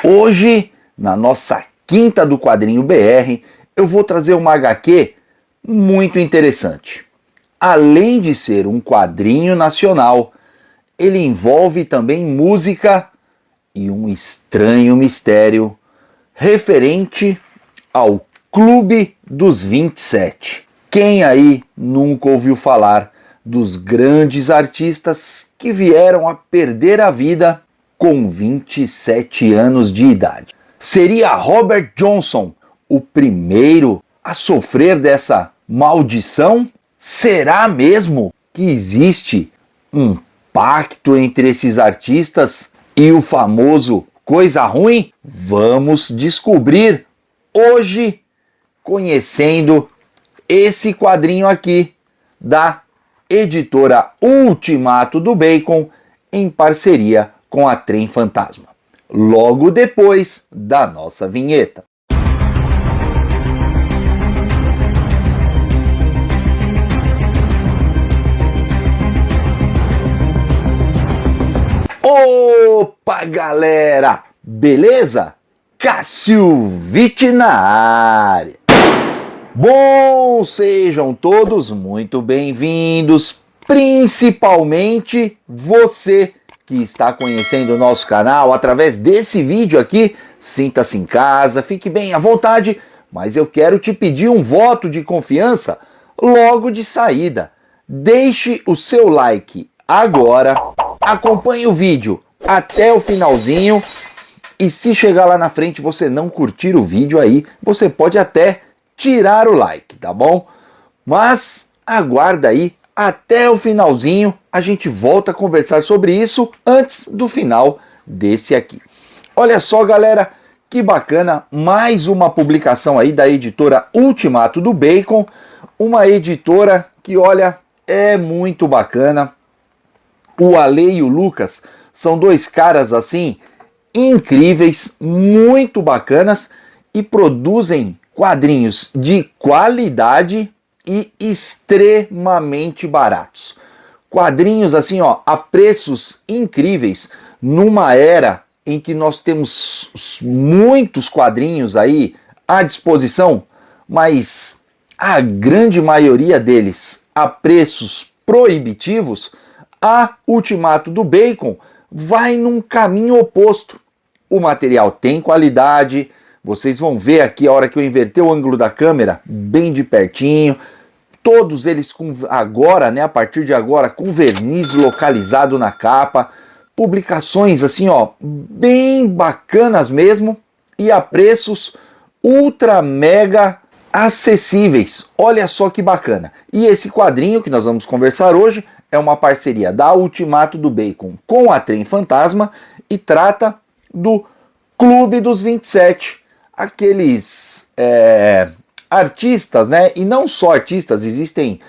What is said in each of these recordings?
Hoje, na nossa quinta do Quadrinho BR, eu vou trazer uma HQ muito interessante. Além de ser um quadrinho nacional, ele envolve também música e um estranho mistério referente ao Clube dos 27. Quem aí nunca ouviu falar dos grandes artistas que vieram a perder a vida com 27 anos de idade? Seria Robert Johnson o primeiro a sofrer dessa maldição? Será mesmo que existe um pacto entre esses artistas e o famoso coisa ruim? Vamos descobrir hoje, conhecendo esse quadrinho aqui da editora Ultimato do Bacon em parceria com a Trem Fantasma, logo depois da nossa vinheta. Opa, galera! Beleza? Cássio Vitti na área. Bom, sejam todos muito bem-vindos, principalmente você que está conhecendo o nosso canal através desse vídeo aqui. Sinta-se em casa, fique bem à vontade, mas eu quero te pedir um voto de confiança logo de saída. Deixe o seu like agora, acompanhe o vídeo até o finalzinho e se chegar lá na frente você não curtir o vídeo aí, você pode até tirar o like, tá bom? Mas aguarda aí até o finalzinho, a gente volta a conversar sobre isso antes do final desse aqui. Olha só, galera, que bacana, mais uma publicação aí da editora Ultimato do Bacon, uma editora que, olha, é muito bacana. O Ale e o Lucas são dois caras assim incríveis, muito bacanas e produzem quadrinhos de qualidade e extremamente baratos. Quadrinhos assim, ó, a preços incríveis, numa era em que nós temos muitos quadrinhos aí à disposição, mas a grande maioria deles a preços proibitivos. A Ultimato do Bacon vai num caminho oposto. O material tem qualidade, vocês vão ver aqui a hora que eu inverter o ângulo da câmera, bem de pertinho. Todos eles com agora, né, a partir de agora, com verniz localizado na capa. Publicações assim, ó, bem bacanas mesmo e a preços ultra mega acessíveis. Olha só que bacana. E esse quadrinho que nós vamos conversar hoje é uma parceria da Ultimato do Bacon com a Trem Fantasma e trata do Clube dos 27. Aqueles artistas, né? E não só artistas, existem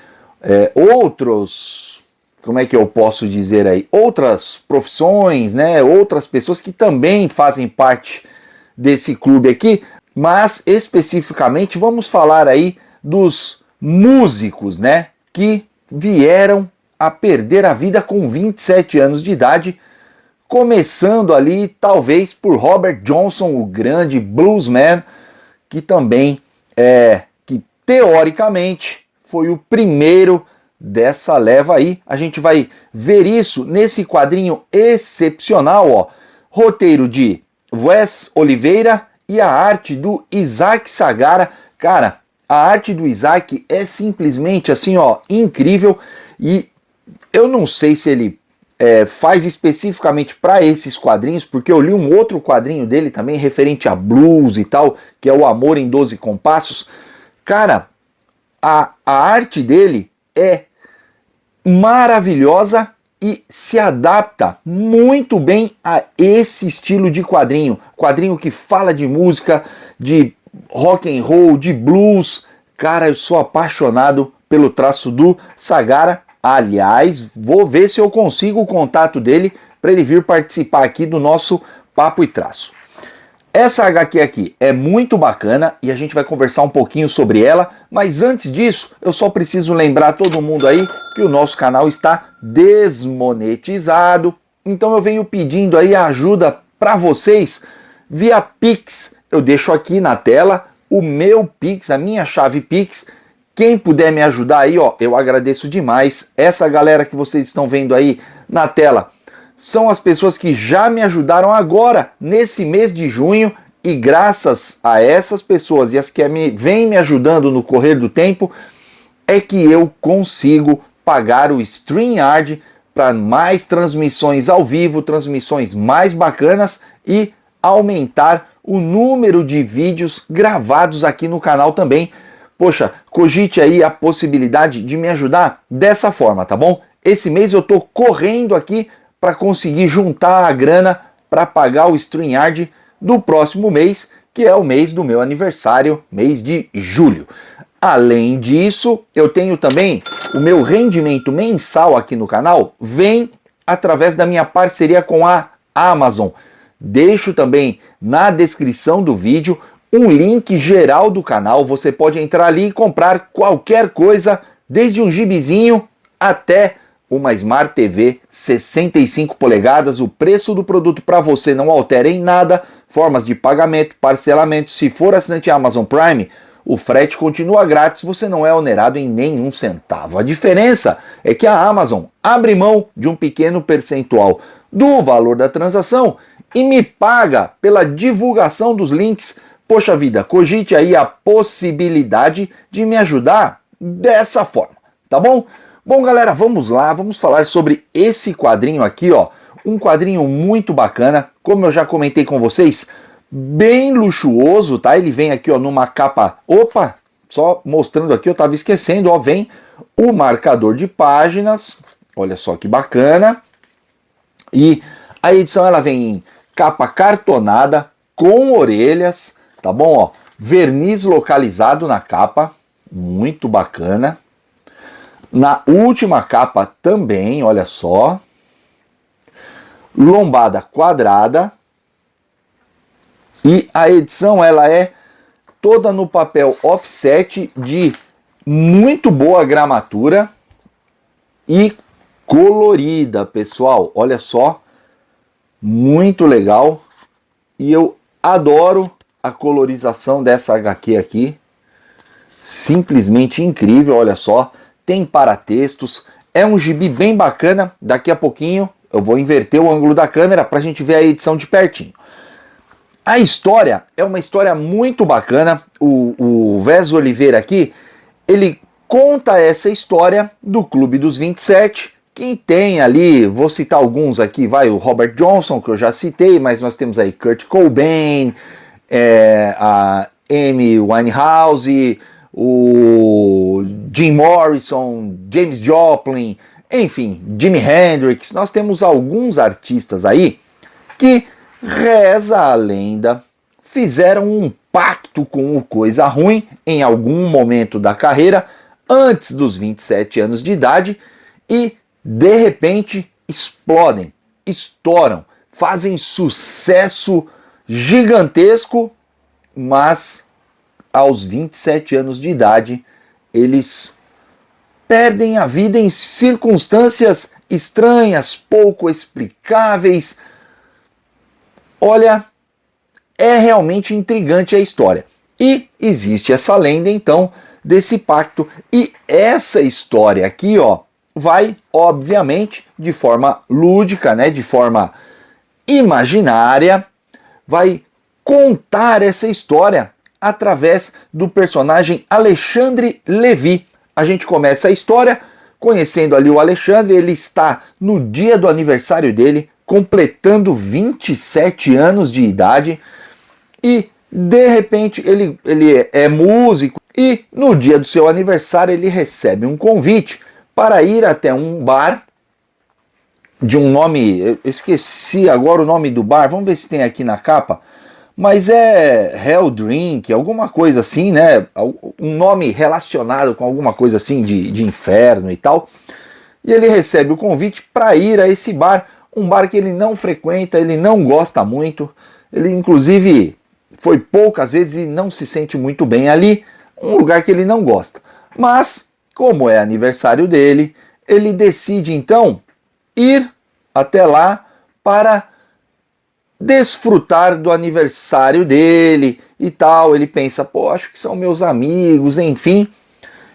outros, como é que eu posso dizer aí? Outras profissões, né? Outras pessoas que também fazem parte desse clube aqui, mas especificamente vamos falar aí dos músicos, né? Que vieram a perder a vida com 27 anos de idade, começando ali talvez por Robert Johnson, o grande bluesman, que também que teoricamente foi o primeiro dessa leva aí. A gente vai ver isso nesse quadrinho excepcional, ó, roteiro de Wes Oliveira e a arte do Isaac Sagara. Cara, a arte do Isaac é simplesmente assim, ó, incrível, e eu não sei se ele faz especificamente para esses quadrinhos, porque eu li um outro quadrinho dele também referente a blues e tal, que é o Amor em 12 Compassos. Cara, a arte dele é maravilhosa e se adapta muito bem a esse estilo de quadrinho. Quadrinho que fala de música, de rock and roll, de blues. Cara, eu sou apaixonado pelo traço do Sagara. Aliás, vou ver se eu consigo o contato dele para ele vir participar aqui do nosso Papo e Traço. Essa HQ aqui é muito bacana e a gente vai conversar um pouquinho sobre ela, mas antes disso, eu só preciso lembrar todo mundo aí que o nosso canal está desmonetizado, então eu venho pedindo aí a ajuda para vocês via Pix. Eu deixo aqui na tela o meu Pix, a minha chave Pix. Quem puder me ajudar aí, ó, eu agradeço demais. Essa galera que vocês estão vendo aí na tela são as pessoas que já me ajudaram agora, nesse mês de junho, e graças a essas pessoas e as que vêm me ajudando no correr do tempo, é que eu consigo pagar o StreamYard para mais transmissões ao vivo, transmissões mais bacanas e aumentar o número de vídeos gravados aqui no canal também. Poxa, cogite aí a possibilidade de me ajudar dessa forma, tá bom? Esse mês eu tô correndo aqui para conseguir juntar a grana para pagar o StreamYard do próximo mês, que é o mês do meu aniversário, mês de julho. Além disso, eu tenho também o meu rendimento mensal aqui no canal, vem através da minha parceria com a Amazon. Deixo também na descrição do vídeo um link geral do canal, você pode entrar ali e comprar qualquer coisa, desde um gibizinho até uma Smart TV 65 polegadas, o preço do produto para você não altera em nada, formas de pagamento, parcelamento, se for assinante Amazon Prime, o frete continua grátis, você não é onerado em nenhum centavo. A diferença é que a Amazon abre mão de um pequeno percentual do valor da transação e me paga pela divulgação dos links. Poxa vida, cogite aí a possibilidade de me ajudar dessa forma, tá bom? Bom, galera, vamos lá, vamos falar sobre esse quadrinho aqui, ó. Um quadrinho muito bacana, como eu já comentei com vocês, bem luxuoso, tá? Ele vem aqui, ó, numa capa... Opa! Só mostrando aqui, eu tava esquecendo, ó, vem o marcador de páginas. Olha só que bacana. E a edição, ela vem em capa cartonada, com orelhas, tá bom? Ó, verniz localizado na capa, muito bacana. Na última capa também, olha só. Lombada quadrada. E a edição, ela é toda no papel offset de muito boa gramatura e colorida, pessoal. Olha só, muito legal. E eu adoro a colorização dessa HQ aqui. Simplesmente incrível, olha só. Tem paratextos, é um gibi bem bacana. Daqui a pouquinho eu vou inverter o ângulo da câmera para a gente ver a edição de pertinho. A história é uma história muito bacana. O Wes Oliveira aqui, ele conta essa história do Clube dos 27. Quem tem ali, vou citar alguns aqui, vai o Robert Johnson, que eu já citei, mas nós temos aí Kurt Cobain, a Amy Winehouse, o Jim Morrison, James Joplin, enfim, Jimi Hendrix. Nós temos alguns artistas aí que, reza a lenda, fizeram um pacto com o Coisa Ruim em algum momento da carreira, antes dos 27 anos de idade, e de repente explodem, estouram, fazem sucesso gigantesco, mas aos 27 anos de idade, eles perdem a vida em circunstâncias estranhas, pouco explicáveis. Olha, é realmente intrigante a história. E existe essa lenda, então, desse pacto. E essa história aqui, ó, vai, obviamente, de forma lúdica, né, de forma imaginária, vai contar essa história através do personagem Alexandre Levy. A gente começa a história conhecendo ali o Alexandre. Ele está no dia do aniversário dele, completando 27 anos de idade, e de repente ele é músico, e no dia do seu aniversário ele recebe um convite para ir até um bar de um nome, eu esqueci agora o nome do bar, vamos ver se tem aqui na capa, mas é Hell Drink, alguma coisa assim, né? Um nome relacionado com alguma coisa assim de inferno e tal. E ele recebe o convite para ir a esse bar, um bar que ele não frequenta, ele não gosta muito, ele inclusive foi poucas vezes e não se sente muito bem ali, um lugar que ele não gosta. Mas, como é aniversário dele, ele decide então ir até lá para desfrutar do aniversário dele e tal. Ele pensa, pô, acho que são meus amigos, enfim.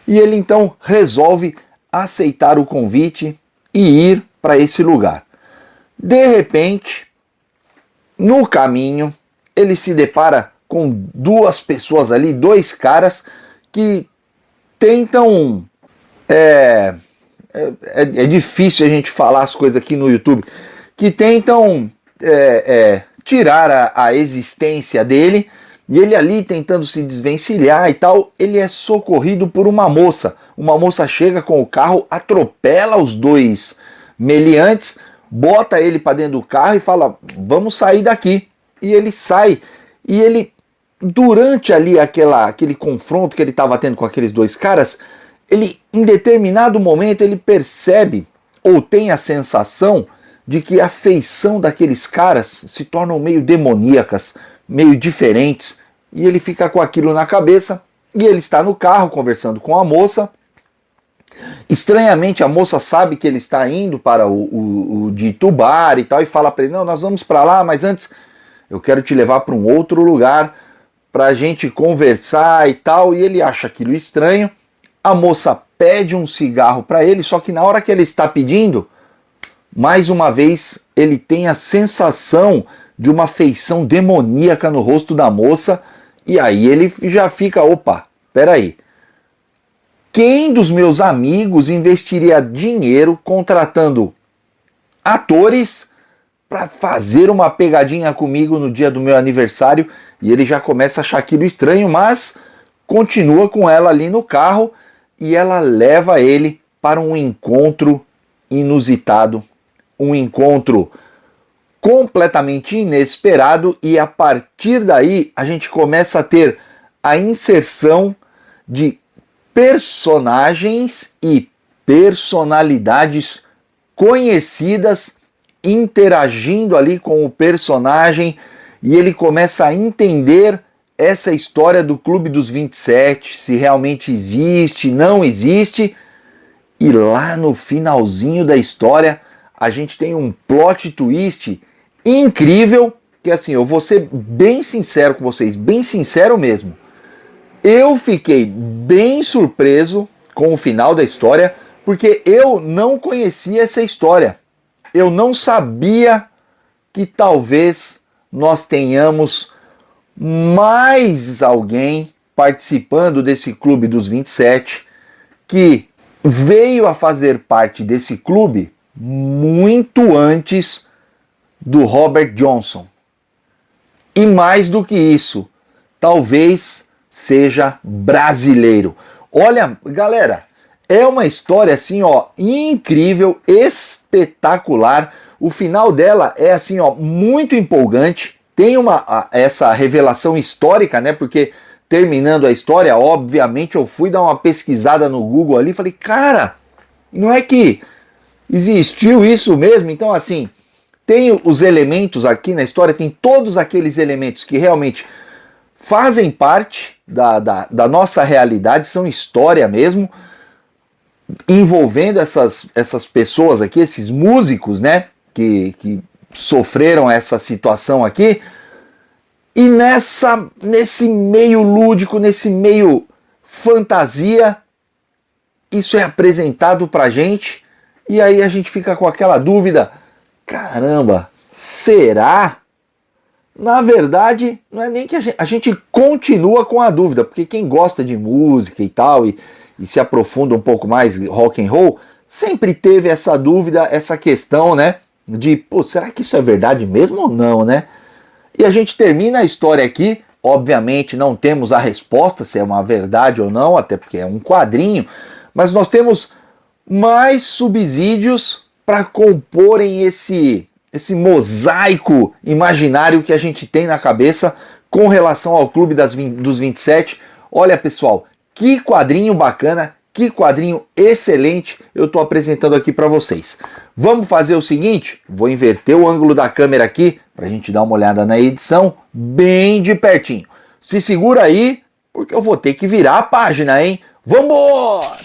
E ele então resolve aceitar o convite e ir para esse lugar. De repente, no caminho, ele se depara com duas pessoas ali, dois caras que tentam... É difícil a gente falar as coisas aqui no YouTube, que tentam tirar a existência dele, e ele ali tentando se desvencilhar e tal, ele é socorrido por uma moça. Uma moça chega com o carro, atropela os dois meliantes, bota ele para dentro do carro e fala, vamos sair daqui. E ele sai, e ele, durante ali aquele confronto que ele estava tendo com aqueles dois caras, ele, em determinado momento, ele percebe, ou tem a sensação, de que a feição daqueles caras se tornam meio demoníacas, meio diferentes, e ele fica com aquilo na cabeça, e ele está no carro conversando com a moça. Estranhamente, a moça sabe que ele está indo para o de Itubar e tal, e fala para ele, não, nós vamos para lá, mas antes eu quero te levar para um outro lugar, para a gente conversar e tal, e ele acha aquilo estranho. A moça pede um cigarro para ele, só que na hora que ele está pedindo, mais uma vez ele tem a sensação de uma feição demoníaca no rosto da moça, e aí ele já fica, opa, peraí, quem dos meus amigos investiria dinheiro contratando atores para fazer uma pegadinha comigo no dia do meu aniversário? E ele já começa a achar aquilo estranho, mas continua com ela ali no carro, e ela leva ele para um encontro inusitado, um encontro completamente inesperado, e a partir daí a gente começa a ter a inserção de personagens e personalidades conhecidas interagindo ali com o personagem, e ele começa a entender essa história do Clube dos 27, se realmente existe, não existe. E lá no finalzinho da história a gente tem um plot twist incrível, que assim, eu vou ser bem sincero com vocês, bem sincero mesmo. Eu fiquei bem surpreso com o final da história, porque eu não conhecia essa história. Eu não sabia que talvez nós tenhamos mais alguém participando desse Clube dos 27, que veio a fazer parte desse clube muito antes do Robert Johnson. E mais do que isso, talvez seja brasileiro. Olha, galera, é uma história assim, ó, incrível, espetacular. O final dela é assim, ó, muito empolgante. Tem essa revelação histórica, né? Porque terminando a história, obviamente eu fui dar uma pesquisada no Google ali e falei, cara, não é que existiu isso mesmo? Então, assim, tem os elementos aqui na história, tem todos aqueles elementos que realmente fazem parte da nossa realidade, são história mesmo, envolvendo essas pessoas aqui, esses músicos, né, que sofreram essa situação aqui, e nesse meio lúdico, nesse meio fantasia, isso é apresentado pra gente, e aí a gente fica com aquela dúvida, caramba, será? Na verdade, não é nem que a gente continua com a dúvida, porque quem gosta de música e tal, e se aprofunda um pouco mais rock and roll, sempre teve essa dúvida, essa questão, né, de, pô, será que isso é verdade mesmo ou não, né? E a gente termina a história aqui, obviamente não temos a resposta se é uma verdade ou não, até porque é um quadrinho, mas nós temos mais subsídios para comporem esse mosaico imaginário que a gente tem na cabeça com relação ao Clube dos 27. Olha, pessoal, que quadrinho bacana, que quadrinho excelente eu estou apresentando aqui para vocês. Vamos fazer o seguinte, vou inverter o ângulo da câmera aqui para a gente dar uma olhada na edição bem de pertinho. Se segura aí, porque eu vou ter que virar a página, hein? Vambora!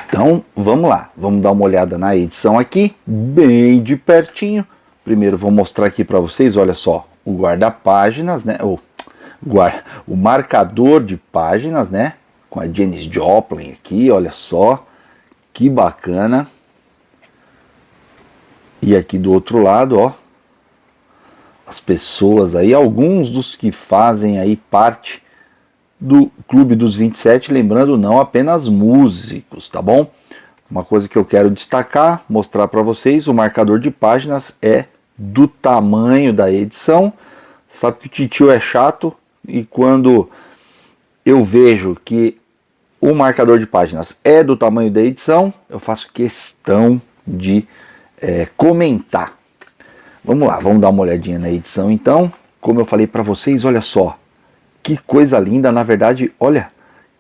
Então, vamos lá. Vamos dar uma olhada na edição aqui, bem de pertinho, Primeiro vou mostrar aqui para vocês, olha só, o guarda-páginas, né? O marcador de páginas, né? Com a Janis Joplin aqui, olha só, que bacana. E aqui do outro lado, ó, as pessoas aí, alguns dos que fazem aí parte do Clube dos 27, lembrando, não apenas músicos, tá bom? Uma coisa que eu quero destacar, mostrar para vocês, o marcador de páginas é do tamanho da edição. Você sabe que o titio é chato, e quando eu vejo que o marcador de páginas é do tamanho da edição, eu faço questão de comentar. Vamos lá, vamos dar uma olhadinha na edição então. Como eu falei para vocês, olha só, que coisa linda. Na verdade, olha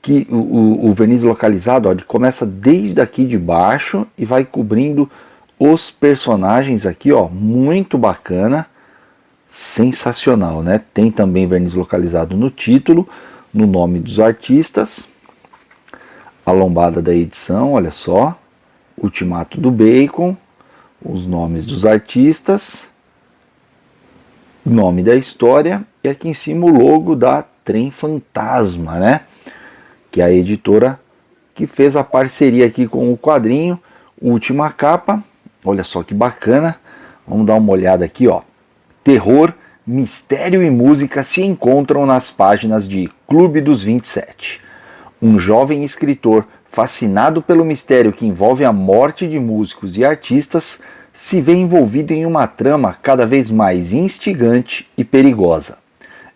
que o verniz localizado, ó, ele começa desde aqui de baixo e vai cobrindo os personagens aqui, ó, muito bacana, sensacional, né? Tem também verniz localizado no título, no nome dos artistas, a lombada da edição, olha só, Ultimato do Bacon, os nomes dos artistas, nome da história e aqui em cima o logo da Trem Fantasma, né? Que é a editora que fez a parceria aqui com o quadrinho, última capa, olha só que bacana. Vamos dar uma olhada aqui, ó. Terror, mistério e música se encontram nas páginas de Clube dos 27. Um jovem escritor fascinado pelo mistério que envolve a morte de músicos e artistas se vê envolvido em uma trama cada vez mais instigante e perigosa.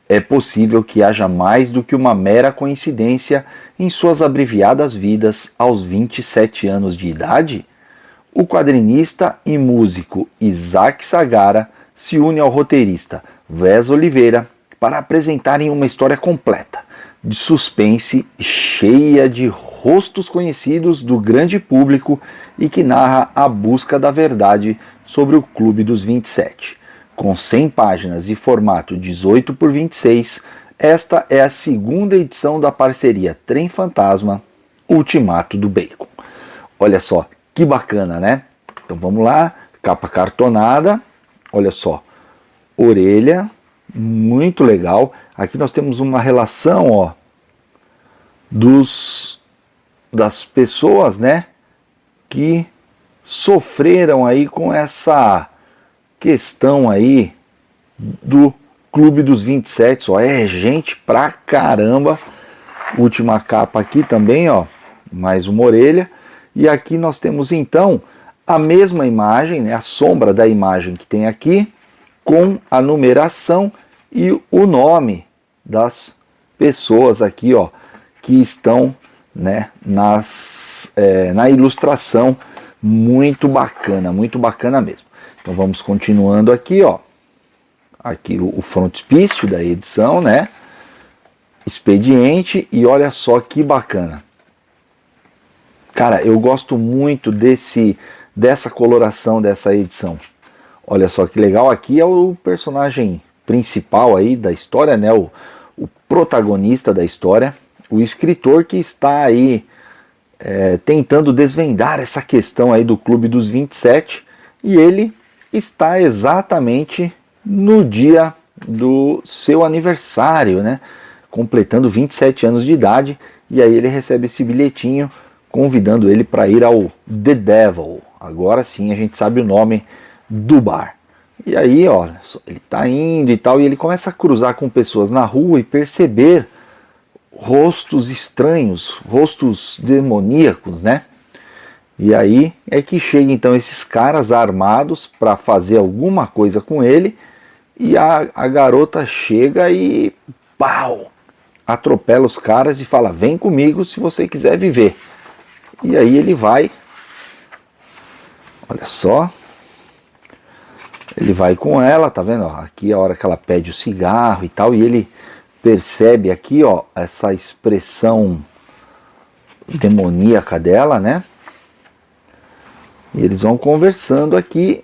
É possível que haja mais do que uma mera coincidência em suas abreviadas vidas aos 27 anos de idade? O quadrinista e músico Isaac Sagara se une ao roteirista Wes Oliveira para apresentarem uma história completa, de suspense, cheia de rostos conhecidos do grande público e que narra a busca da verdade sobre o Clube dos 27. Com 100 páginas e formato 18 por 26, esta é a segunda edição da parceria Trem Fantasma, Ultimato do Bacon. Olha só, que bacana, né? Então vamos lá, capa cartonada, olha só, orelha, muito legal. Aqui nós temos uma relação, ó, das pessoas, né, que sofreram aí com essa questão aí do Clube dos 27, ó, é gente pra caramba. Última capa aqui também, ó, mais uma orelha. E aqui nós temos então a mesma imagem, né, a sombra da imagem que tem aqui, com a numeração e o nome das pessoas aqui, ó, que estão, né, na ilustração. Muito bacana mesmo. Então vamos continuando aqui, ó. Aqui o frontispício da edição, né? Expediente, e olha só que bacana. Cara, eu gosto muito dessa coloração dessa edição. Olha só que legal, aqui é o personagem principal aí da história, né? O protagonista da história, o escritor que está aí tentando desvendar essa questão aí do Clube dos 27, e ele está exatamente no dia do seu aniversário, né? Completando 27 anos de idade, e aí ele recebe esse bilhetinho convidando ele para ir ao The Devil. Agora sim a gente sabe o nome do bar. E aí, ó, ele está indo e tal, e ele começa a cruzar com pessoas na rua e perceber rostos estranhos, rostos demoníacos, né? E aí é que chega então esses caras armados para fazer alguma coisa com ele, e a garota chega e pau, atropela os caras e fala: vem comigo se você quiser viver. E aí ele vai, olha só, ele vai com ela, tá vendo? Aqui é a hora que ela pede o cigarro e tal, e ele percebe aqui, ó, essa expressão demoníaca dela, né? E eles vão conversando aqui,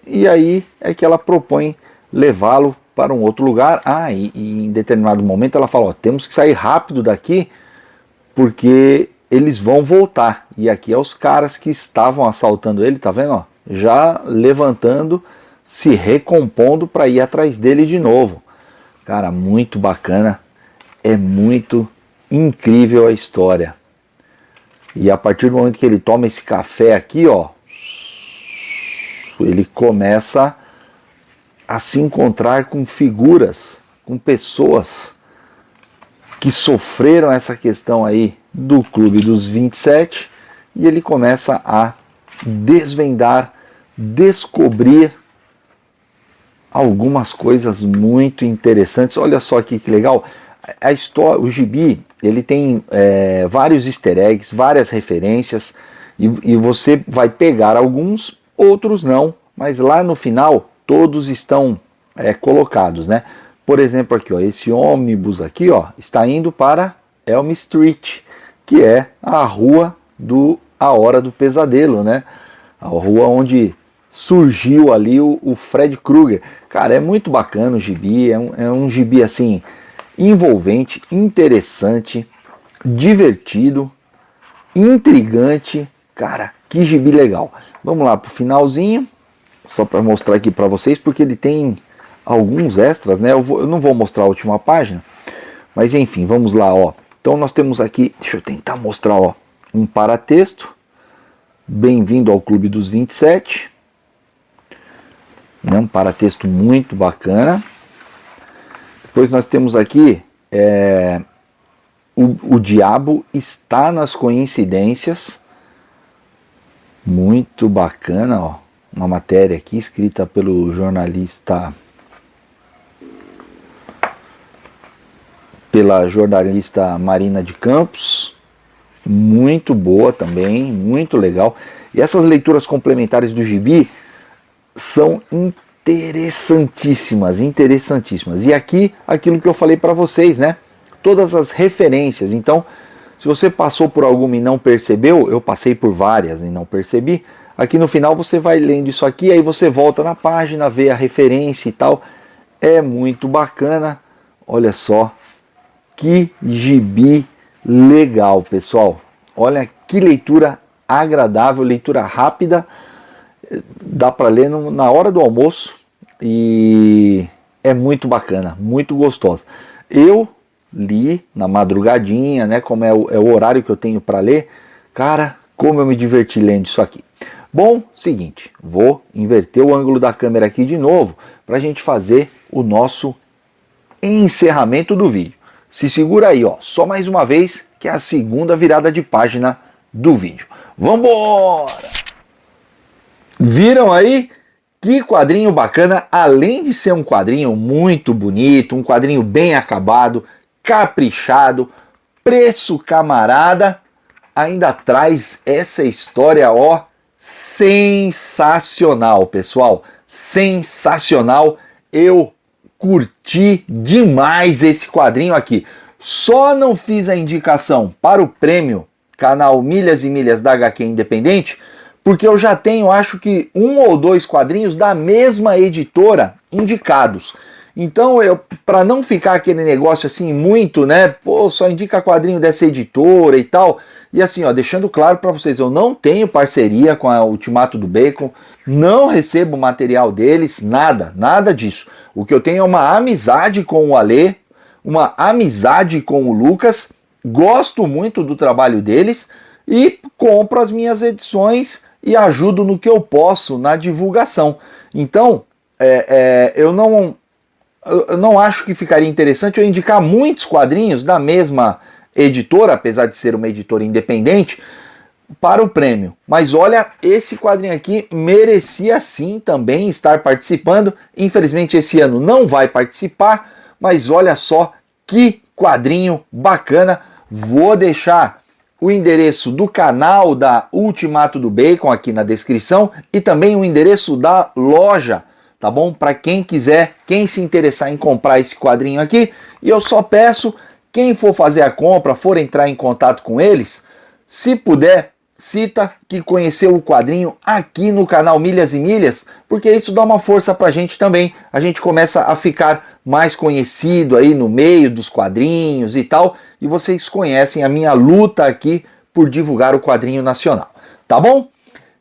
e aí é que ela propõe levá-lo para um outro lugar. E em determinado momento ela fala: ó, temos que sair rápido daqui, porque eles vão voltar. E aqui é os caras que estavam assaltando ele, tá vendo? Ó, já levantando se recompondo para ir atrás dele de novo. Cara, muito bacana, é muito incrível a história. E a partir do momento que ele toma esse café aqui, ó, ele começa a se encontrar com figuras, com pessoas que sofreram essa questão aí do Clube dos 27, e ele começa a desvendar, descobrir algumas coisas muito interessantes. Olha só aqui que legal, a história, o gibi, ele tem vários easter eggs, várias referências, e você vai pegar alguns, outros não, mas lá no final todos estão colocados, né? Por exemplo, aqui, ó, esse ônibus aqui, ó, está indo para Elm Street, que é a rua A Hora do Pesadelo, né? A rua onde surgiu ali o Fred Krueger. Cara, é muito bacana o gibi, é um gibi assim envolvente, interessante, divertido, intrigante. Cara, que gibi legal. Vamos lá pro finalzinho, só para mostrar aqui para vocês, porque ele tem alguns extras, né? Eu não vou mostrar a última página, mas enfim, vamos lá, ó. Então nós temos aqui, deixa eu tentar mostrar, ó, um paratexto. Bem-vindo ao Clube dos 27. Um paratexto muito bacana. Depois nós temos aqui o diabo está nas coincidências. Muito bacana, ó. Uma matéria aqui escrita pelo jornalista, Marina de Campos. Muito boa também, muito legal. E essas leituras complementares do gibi são interessantíssimas. E aqui, aquilo que eu falei para vocês, né? Todas as referências. Então, se você passou por alguma e não percebeu, eu passei por várias e não percebi. Aqui no final você vai lendo isso aqui, aí você volta na página, vê a referência e tal. É muito bacana. Olha só, que gibi legal, pessoal. Olha que leitura agradável, leitura rápida. Dá para ler na hora do almoço e é muito bacana, muito gostosa. Eu li na madrugadinha, né? Como é o horário que eu tenho para ler. Cara, como eu me diverti lendo isso aqui. Bom, seguinte, vou inverter o ângulo da câmera aqui de novo para a gente fazer o nosso encerramento do vídeo. Se segura aí, ó, só mais uma vez, que é a segunda virada de página do vídeo. Vambora! Viram aí? Que quadrinho bacana, além de ser um quadrinho muito bonito, um quadrinho bem acabado, caprichado, preço camarada, ainda traz essa história, ó, sensacional, pessoal, sensacional. Eu curti demais esse quadrinho aqui. Só não fiz a indicação para o prêmio canal Milhas e Milhas da HQ Independente, porque eu já tenho, acho que 1 ou 2 quadrinhos da mesma editora indicados. Então, para não ficar aquele negócio assim muito, né, pô, só indica quadrinho dessa editora e tal. E assim, ó, deixando claro para vocês, eu não tenho parceria com a Ultimato do Bacon, não recebo material deles, nada disso. O que eu tenho é uma amizade com o Alê, uma amizade com o Lucas, gosto muito do trabalho deles e compro as minhas edições e ajudo no que eu posso na divulgação. Então, eu não acho que ficaria interessante eu indicar muitos quadrinhos da mesma editora, apesar de ser uma editora independente, para o prêmio. Mas olha, esse quadrinho aqui merecia sim também estar participando. Infelizmente esse ano não vai participar, mas olha só que quadrinho bacana. Vou deixar o endereço do canal da Ultimato do Bacon aqui na descrição e também o endereço da loja, tá bom? Para quem quiser, quem se interessar em comprar esse quadrinho aqui. E eu só peço, quem for fazer a compra, for entrar em contato com eles, se puder, cita que conheceu o quadrinho aqui no canal Milhas e Milhas, porque isso dá uma força pra gente também. A gente começa a ficar mais conhecido aí no meio dos quadrinhos e tal, e vocês conhecem a minha luta aqui por divulgar o quadrinho nacional, tá bom?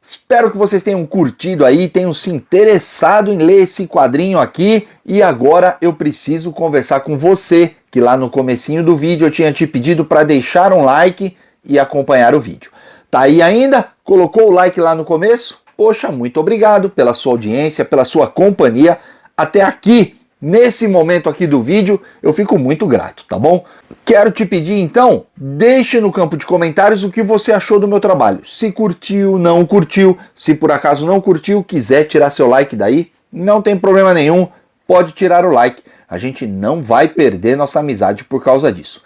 Espero que vocês tenham curtido aí, tenham se interessado em ler esse quadrinho aqui. E agora eu preciso conversar com você, que lá no comecinho do vídeo eu tinha te pedido para deixar um like e acompanhar o vídeo. Tá aí ainda? Colocou o like lá no começo? Poxa, muito obrigado pela sua audiência, pela sua companhia. Até aqui, nesse momento aqui do vídeo, eu fico muito grato, tá bom? Quero te pedir então, deixe no campo de comentários o que você achou do meu trabalho. Se curtiu, não curtiu, se por acaso não curtiu, quiser tirar seu like daí, não tem problema nenhum, pode tirar o like. A gente não vai perder nossa amizade por causa disso.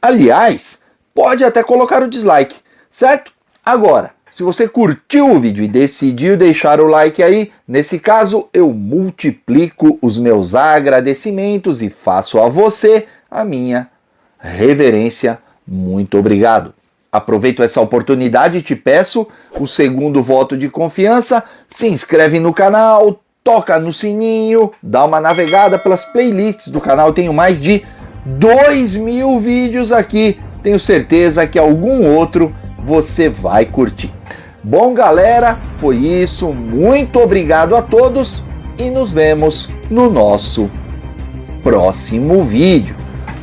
Aliás, pode até colocar o dislike, certo? Agora, se você curtiu o vídeo e decidiu deixar o like aí, nesse caso eu multiplico os meus agradecimentos e faço a você a minha reverência. Muito obrigado. Aproveito essa oportunidade e te peço o segundo voto de confiança. Se inscreve no canal, toca no sininho, dá uma navegada pelas playlists do canal. Tenho mais de 2.000 vídeos aqui. Tenho certeza que algum outro você vai curtir. Bom, galera, foi isso. Muito obrigado a todos e nos vemos no nosso próximo vídeo.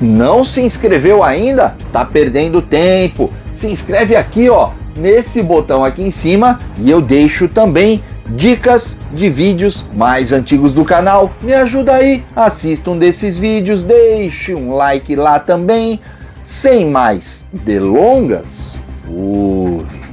Não se inscreveu ainda? Tá perdendo tempo. Se inscreve aqui, ó, nesse botão aqui em cima, e eu deixo também dicas de vídeos mais antigos do canal. Me ajuda aí, assista um desses vídeos, deixe um like lá também. Sem mais delongas, fui!